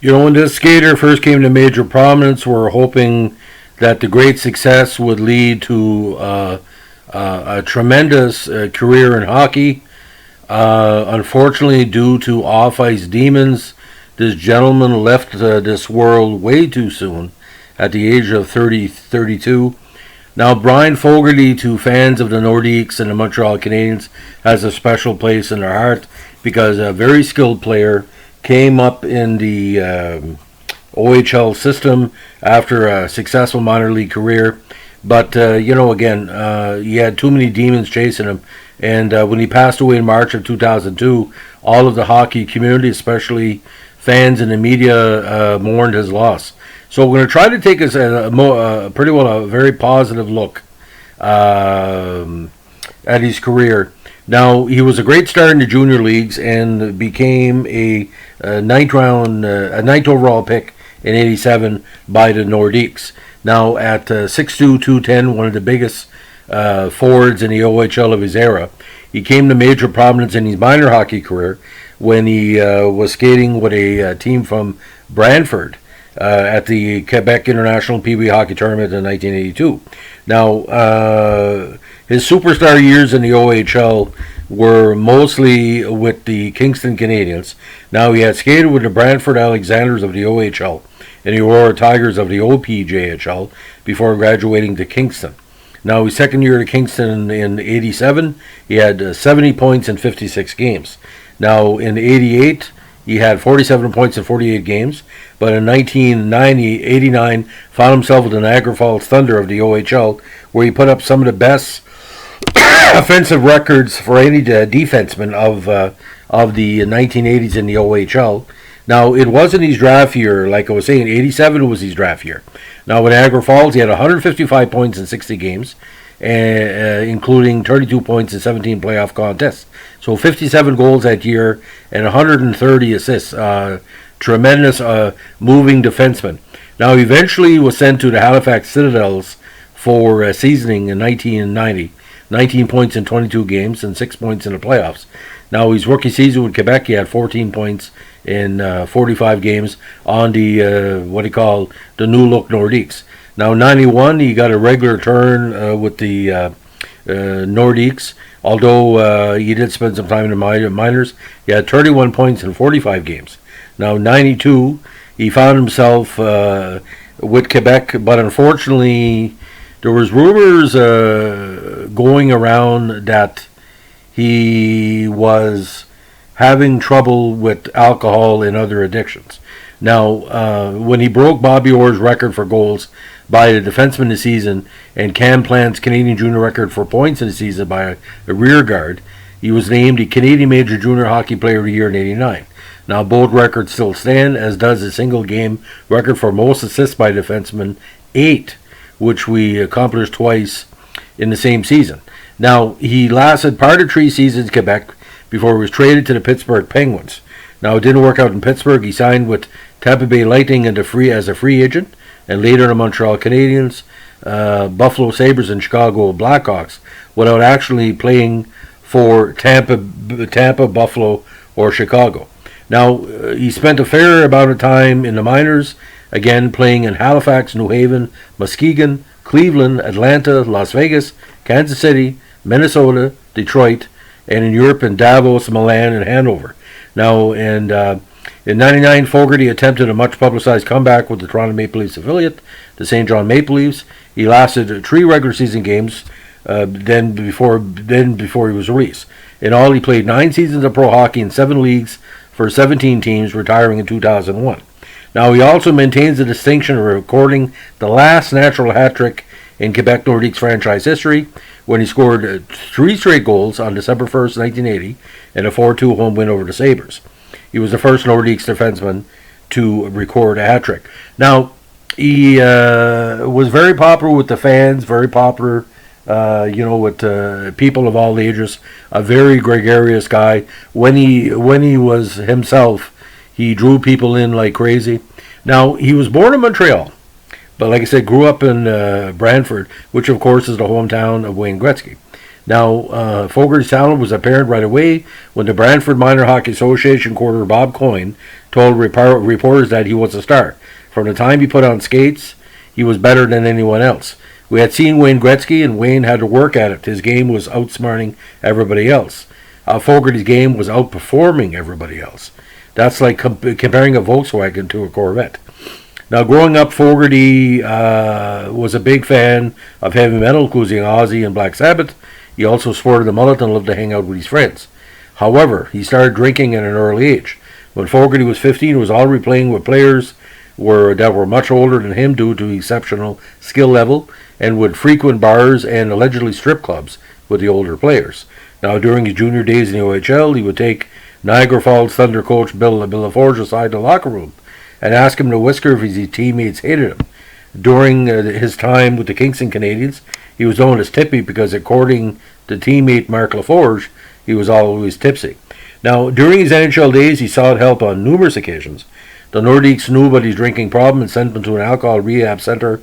When this skater first came to major prominence, we're hoping that the great success would lead to a tremendous career in hockey. Unfortunately, due to off-ice demons, this gentleman left this world way too soon at the age of 32. Now, Bryan Fogarty, to fans of the Nordiques and the Montreal Canadiens, has a special place in their heart because a very skilled player came up in the OHL system after a successful minor league career. But, again, he had too many demons chasing him. And when he passed away in March of 2002, all of the hockey community, especially fans and the media, mourned his loss. So we're going to try to take us pretty well a very positive look at his career. Now, he was a great star in the junior leagues and became a ninth overall pick in '87 by the Nordiques. Now, at 6'2", 210, one of the biggest forwards in the OHL of his era, he came to major prominence in his minor hockey career when he was skating with a team from Brantford at the Quebec International Pee Wee Hockey Tournament in 1982. Now, his superstar years in the OHL were mostly with the Kingston Canadians. Now, he had skated with the Brantford Alexanders of the OHL and the Aurora Tigers of the OPJHL before graduating to Kingston. Now, his second year at Kingston in '87, he had 70 points in 56 games. Now, in '88, he had 47 points in 48 games, but in 1989 found himself with the Niagara Falls Thunder of the OHL, where he put up some of the best offensive records for any defenseman of the 1980s in the OHL. Now, it wasn't his draft year, like I was saying. '87 was his draft year. Now, with Niagara Falls, he had 155 points in 60 games, including 32 points in 17 playoff contests. So 57 goals that year and 130 assists. Tremendous moving defenseman. Now, eventually he was sent to the Halifax Citadels for seasoning in 1990. 19 points in 22 games and 6 points in the playoffs. Now, his rookie season with Quebec, he had 14 points in 45 games on the, the new look Nordiques. Now, 91, he got a regular turn with the Nordiques, although he did spend some time in the minors. He had 31 points in 45 games. Now, 92, he found himself with Quebec, but unfortunately, there was rumors going around that he was having trouble with alcohol and other addictions. Now, when he broke Bobby Orr's record for goals by the defenseman of the season and Cam Plant's Canadian junior record for points in the season by a rear guard, he was named the Canadian Major Junior Hockey Player of the Year in '89. Now, both records still stand, as does the single game record for most assists by defensemen, 8, which we accomplished twice in the same season. Now, he lasted part of 3 seasons in Quebec before he was traded to the Pittsburgh Penguins. Now, it didn't work out in Pittsburgh. He signed with Tampa Bay Lightning as a free agent, and later the Montreal Canadiens, Buffalo Sabres, and Chicago Blackhawks, without actually playing for Tampa, Buffalo, or Chicago. Now, he spent a fair amount of time in the minors, again playing in Halifax, New Haven, Muskegon, Cleveland, Atlanta, Las Vegas, Kansas City, Minnesota, Detroit, and in Europe in Davos, Milan, and Hanover. Now, in '99, Fogarty attempted a much-publicized comeback with the Toronto Maple Leafs affiliate, the St. John Maple Leafs. He lasted 3 regular season games then before he was released. In all, he played 9 seasons of pro hockey in 7 leagues for 17 teams, retiring in 2001. Now, he also maintains the distinction of recording the last natural hat trick in Quebec Nordiques franchise history when he scored 3 straight goals on December 1st, 1980, in a 4-2 home win over the Sabres. He was the first Nordiques defenseman to record a hat trick. Now, he was very popular with the fans, very popular, with people of all ages. A very gregarious guy. When he was himself, he drew people in like crazy. Now, he was born in Montreal, but like I said, grew up in Brantford, which of course is the hometown of Wayne Gretzky. Now, Fogarty's talent was apparent right away when the Brantford Minor Hockey Association quarter Bob Coyne told reporters that he was a star. From the time he put on skates, he was better than anyone else. We had seen Wayne Gretzky, and Wayne had to work at it. His game was outsmarting everybody else. Fogarty's game was outperforming everybody else. That's like comparing a Volkswagen to a Corvette. Now, growing up, Fogarty was a big fan of heavy metal, including Ozzy and Black Sabbath. He also sported a mullet and loved to hang out with his friends. However, he started drinking at an early age. When Fogarty was 15, he was already playing with players that were much older than him due to exceptional skill level, and would frequent bars and allegedly strip clubs with the older players. Now, during his junior days in the OHL, he would take Niagara Falls Thunder coach Bill LaForge aside the locker room and ask him to whisper if his teammates hated him. During his time with the Kingston Canadiens, he was known as Tippy because, according to teammate Mark LaForge, he was always tipsy. Now, during his NHL days, he sought help on numerous occasions. The Nordiques knew about his drinking problem and sent him to an alcohol rehab center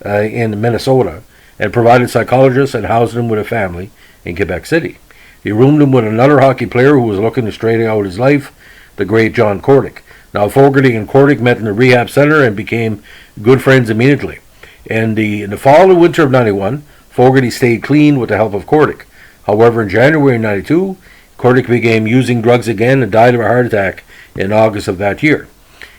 in Minnesota, and provided psychologists and housed him with a family in Quebec City. He roomed him with another hockey player who was looking to straighten out his life, the great John Kordic. Now, Fogarty and Kordic met in the rehab center and became good friends immediately. And in the fall and winter of 91, Fogarty stayed clean with the help of Kordic. However, in January 92, Kordic began using drugs again and died of a heart attack in August of that year.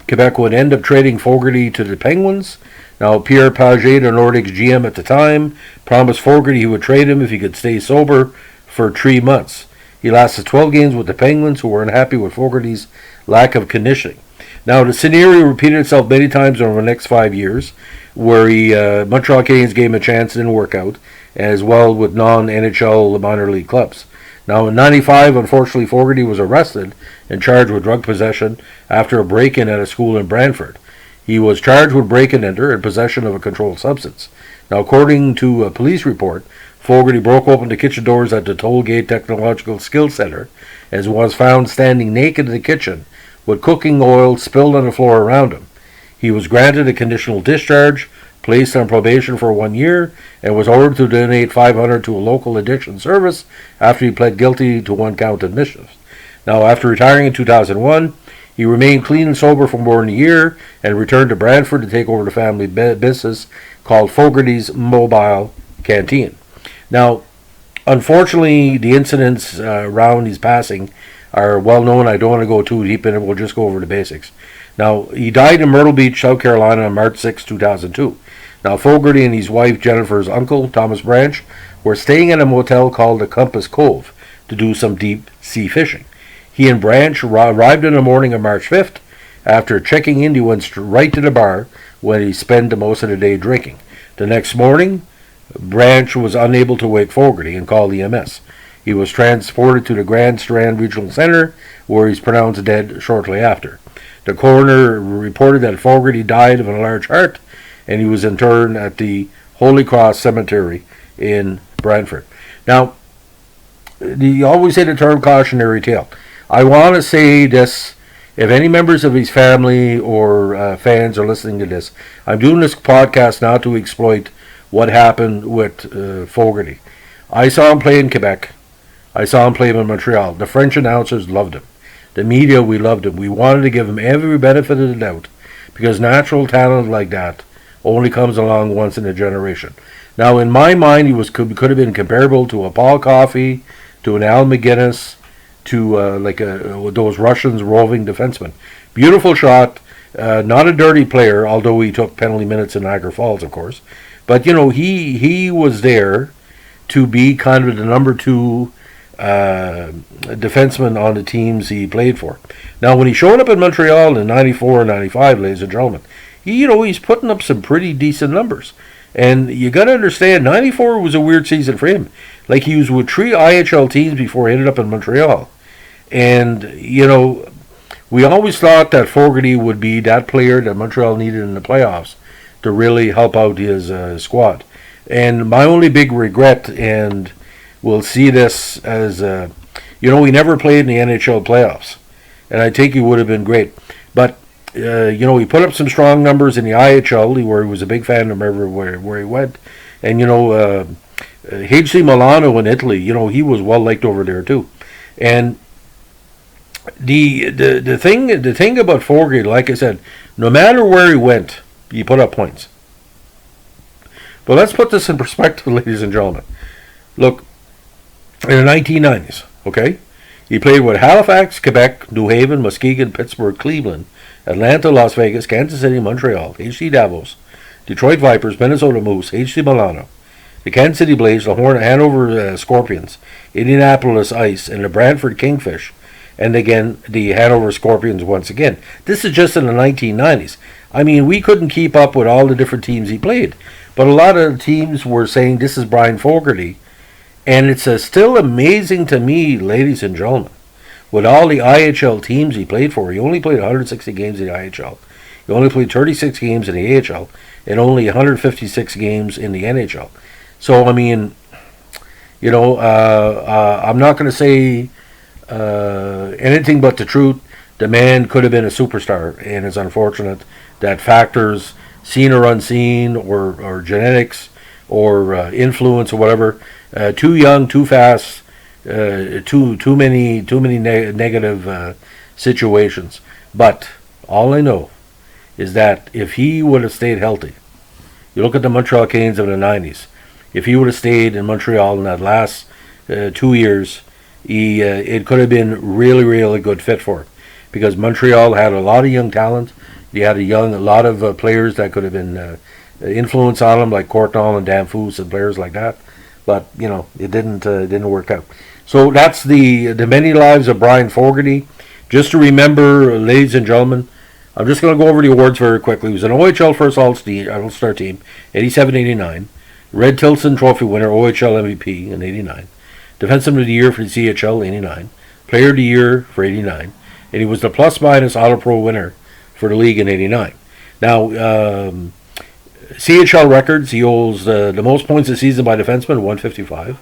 Quebec would end up trading Fogarty to the Penguins. Now, Pierre Pagé, the Nordics GM at the time, promised Fogarty he would trade him if he could stay sober for 3 months. He lasted 12 games with the Penguins, who were unhappy with Fogarty's lack of conditioning. Now, the scenario repeated itself many times over the next 5 years, where Montreal Canadiens gave him a chance, didn't work out, as well with non-NHL minor league clubs. Now, in 95, unfortunately, Fogarty was arrested and charged with drug possession after a break-in at a school in Brantford. He was charged with break-and-enter and possession of a controlled substance. Now, according to a police report, Fogarty broke open the kitchen doors at the Tollgate Technological Skills Center, as was found standing naked in the kitchen with cooking oil spilled on the floor around him. He was granted a conditional discharge, placed on probation for 1 year, and was ordered to donate $500 to a local addiction service after he pled guilty to 1 count of mischief. Now, after retiring in 2001, he remained clean and sober for more than a year and returned to Brantford to take over the family business called Fogarty's Mobile Canteen. Now, unfortunately, the incidents around his passing are well known. I don't want to go too deep in it. We'll just go over the basics. Now, he died in Myrtle Beach, South Carolina on March 6, 2002. Now, Fogarty and his wife Jennifer's uncle, Thomas Branch, were staying at a motel called the Compass Cove to do some deep sea fishing. He and Branch arrived in the morning of March 5th. After checking in, he went right to the bar where he spent most of the day drinking. The next morning, Branch was unable to wake Fogarty and called EMS. He was transported to the Grand Strand Regional Center, where he was pronounced dead shortly after. The coroner reported that Fogarty died of a large heart, and he was interred at the Holy Cross Cemetery in Brantford. Now, you always say the term cautionary tale. I want to say this, if any members of his family or fans are listening to this, I'm doing this podcast not to exploit what happened with Fogarty. I saw him play in Quebec. I saw him play in Montreal. The French announcers loved him. The media, we loved him. We wanted to give him every benefit of the doubt, because natural talent like that only comes along once in a generation. Now, in my mind, he could have been comparable to a Paul Coffey, to an Al McGuinness, to those Russians roving defensemen. Beautiful shot, not a dirty player, although he took penalty minutes in Niagara Falls, of course. But, he was there to be kind of the number 2 defenseman on the teams he played for. Now, when he showed up in Montreal in 94 and 95, ladies and gentlemen, he's putting up some pretty decent numbers. And you got to understand, 94 was a weird season for him. Like, he was with 3 IHL teams before he ended up in Montreal. And, we always thought that Fogarty would be that player that Montreal needed in the playoffs to really help out his squad. And my only big regret, and we'll see this as, he never played in the NHL playoffs. And I think he would have been great. But, he put up some strong numbers in the IHL, where he was a big fan of where he went. And, HC Milano in Italy, he was well liked over there too. And The thing about Fogarty, like I said, no matter where he went, he put up points. But let's put this in perspective, ladies and gentlemen. Look, in the 1990s, okay, he played with Halifax, Quebec, New Haven, Muskegon, Pittsburgh, Cleveland, Atlanta, Las Vegas, Kansas City, Montreal, HC Davos, Detroit Vipers, Minnesota Moose, HC Milano, the Kansas City Blaze, the Hanover Scorpions, Indianapolis Ice, and the Brantford Kingfish, and again the Hanover Scorpions once again. This is just in the 1990s. I mean, we couldn't keep up with all the different teams he played, but a lot of the teams were saying this is Bryan Fogarty, and it's still amazing to me, ladies and gentlemen, with all the IHL teams he played for. He only played 160 games in the IHL. He only played 36 games in the AHL and only 156 games in the NHL. So, I mean, I'm not going to say anything but the truth. The man could have been a superstar, and it's unfortunate that factors, seen or unseen, or genetics, or influence, or whatever, too young, too fast, too many negative situations. But all I know is that if he would have stayed healthy, you look at the Montreal Canadiens of the 90s. If he would have stayed in Montreal in that last 2 years, it could have been really, really good fit for him, because Montreal had a lot of young talent. They had a lot of players that could have been influence on him, like Courtnall and Dan Foose and players like that. But it didn't work out. So that's the many lives of Bryan Fogarty. Just to remember, ladies and gentlemen, I'm just going to go over the awards very quickly. He was an OHL first All-Star team, 87-89. Red Tilson Trophy winner, OHL MVP in 89. Defenseman of the Year for the CHL, 89. Player of the Year for 89. And he was the plus-minus All-Pro winner for the league in 89. Now, CHL records, he holds the most points a season by defenseman, 155.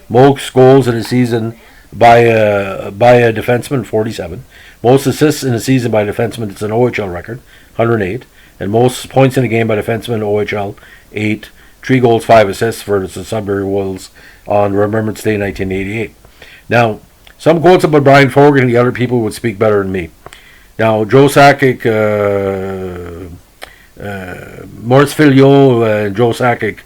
Most goals in a season by a defenseman, 47. Most assists in a season by a defenseman, it's an OHL record, 108. And most points in a game by defenseman, OHL, 8. 3 goals, 5 assists for the Sudbury Wolves on Remembrance Day, 1988. Now, some quotes about Bryan Fogarty, and the other people would speak better than me. Now, Joe Sakic, Maurice Filion and Joe Sakic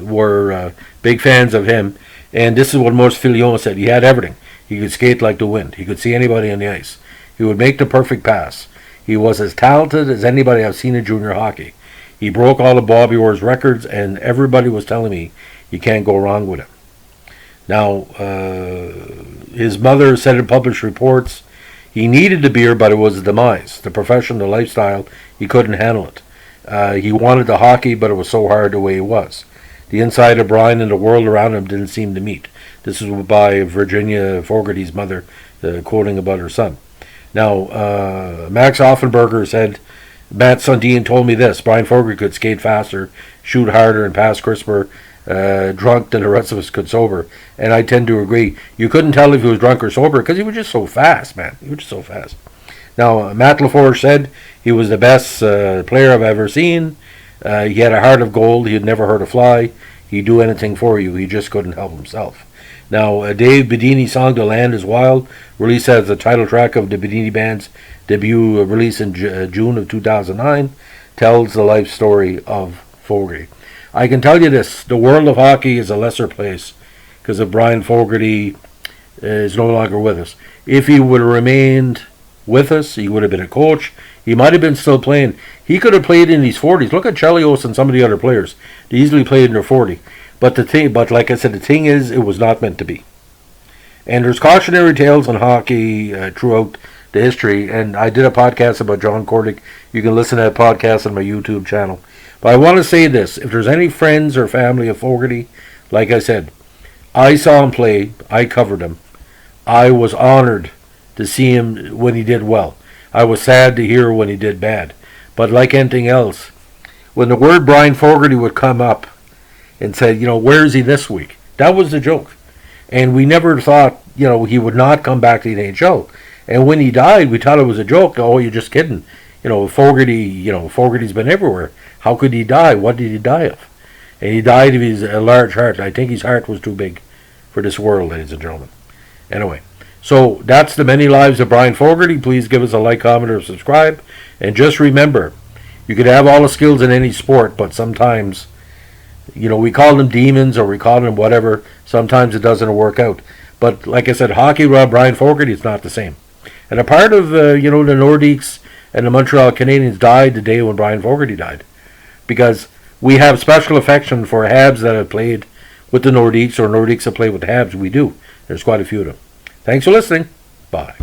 were big fans of him. And this is what Maurice Filion said. He had everything. He could skate like the wind. He could see anybody on the ice. He would make the perfect pass. He was as talented as anybody I've seen in junior hockey. He broke all of Bobby Orr's records, and everybody was telling me you can't go wrong with him. Now, his mother said in published reports he needed the beer, but it was a demise. The profession, the lifestyle, he couldn't handle it. He wanted the hockey, but it was so hard the way it was. The inside of Bryan and the world around him didn't seem to meet. This is by Virginia Fogarty's mother, quoting about her son. Now, Max Offenberger said, Matt Sundin told me this: Bryan Fogarty could skate faster, shoot harder, and pass crisper, drunk than the rest of us could sober. And I tend to agree. You couldn't tell if he was drunk or sober because he was just so fast, man. He was just so fast. Now, Matt LaForge said he was the best player I've ever seen. He had a heart of gold. He had never hurt a fly. He'd do anything for you. He just couldn't help himself. Now, Dave Bedini's song "The Land Is Wild," released as the title track of the Bedini Band's debut release in June of 2009, tells the life story of Fogarty. I can tell you this: the world of hockey is a lesser place because of Bryan Fogarty is no longer with us. If he would have remained with us, he would have been a coach. He might have been still playing. He could have played in his 40s. Look at Chelios and some of the other players. They easily played in their 40. But like I said, the thing is, it was not meant to be. And there's cautionary tales on hockey throughout the history. And I did a podcast about John Cordick. You can listen to that podcast on my YouTube channel. But I want to say this: if there's any friends or family of Fogarty, like I said, I saw him play. I covered him. I was honored to see him when he did well. I was sad to hear when he did bad. But like anything else, when the word Bryan Fogarty would come up and said, where is he this week? That was the joke. And we never thought, he would not come back to the NHL. And when he died, we thought it was a joke. Oh, you're just kidding. Fogarty's been everywhere. How could he die? What did he die of? And he died of a large heart. I think his heart was too big for this world, ladies and gentlemen. Anyway, So that's the many lives of Bryan Fogarty. Please give us a like, comment, or subscribe. And just remember, you could have all the skills in any sport, but sometimes, we call them demons or we call them whatever. Sometimes it doesn't work out. But like I said, hockey, Bryan Fogarty, it's not the same. And a part of, the Nordiques and the Montreal Canadiens died the day when Bryan Fogarty died. Because we have special affection for Habs that have played with the Nordiques or Nordiques have played with the Habs. We do. There's quite a few of them. Thanks for listening. Bye.